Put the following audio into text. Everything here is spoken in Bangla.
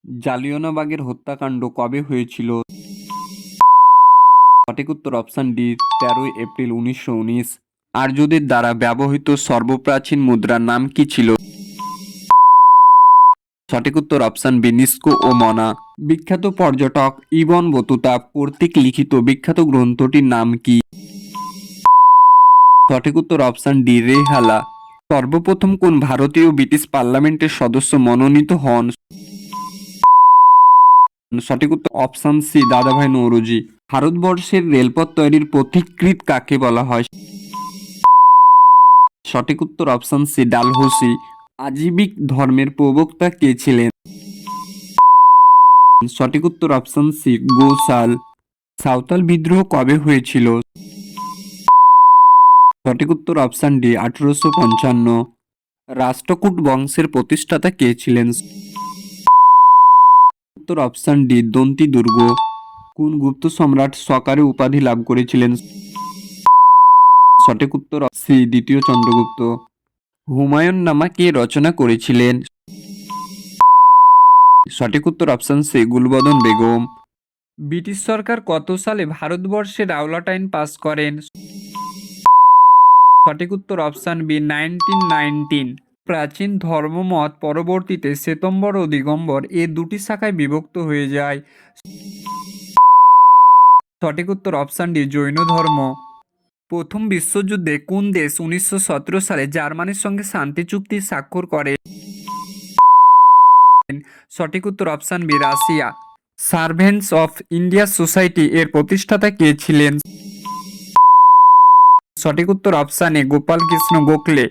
জালিয়ানওয়ালাবাগের হত্যাকাণ্ড কবে হয়েছিল? সঠিক উত্তর অপশন ডি 13 এপ্রিল 1919। আর্যদের দ্বারা ব্যবহৃত সর্বপ্রাচীন মুদ্রার নাম কি ছিল? সঠিক উত্তর অপশন বি নিস্কো ও মনা। বিখ্যাত পর্যটক ইবন বতুতা কর্তৃক লিখিত বিখ্যাত গ্রন্থটির নাম কি? সঠিক উত্তর অপশন ডি রেহালা। সর্বপ্রথম কোন ভারতীয় ব্রিটিশ পার্লামেন্টের সদস্য মনোনীত হন? সঠিক উত্তর অপশন সি দাদাভাই নৌরোজি। ভারতবর্ষের রেলপথ তৈরির পথিকৃৎ কাকে বলা হয়? সঠিক উত্তর অপশন সি ডালহৌসি। আজীবিক ধর্মের প্রবক্তা কে ছিলেন? সঠিক উত্তর অপশন সি গোসাল। সাঁওতাল বিদ্রোহ কবে হয়েছিল? সঠিক উত্তর অপশন ডি 1855। রাষ্ট্রকূট বংশের প্রতিষ্ঠাতা কে ছিলেন? উত্তর অপশন ডি দন্তি দুর্গ। কোন গুপ্ত সম্রাট সকারে উপাধি লাভ করেছিলেন? সঠিক উত্তর সি দ্বিতীয় চন্দ্রগুপ্ত। হুমায়ুন নামা কে রচনা করেছিলেন? সঠিক উত্তর option C Gulbadan Begum. British সরকার কত সালে ভারতবর্ষে রাওলাট আইন পাস করেন? সঠিক উত্তর অপশন বি 1919। প্রাচীন ধর্মমত পরবর্তীতে শ্বেতম্বর ও দিগম্বর এ দুটি শাখায় বিভক্ত হয়ে যায়। সঠিক উত্তর অপশন ডি জৈন ধর্ম। প্রথম বিশ্বযুদ্ধে কোন দেশ 1917 সালে জার্মানির সঙ্গে শান্তি চুক্তি স্বাক্ষর করে? সঠিক উত্তর option B Russia. Servants of India society এর প্রতিষ্ঠাতা কে ছিলেন? সঠিক উত্তর অপশন এ গোপাল কৃষ্ণ গোখলে।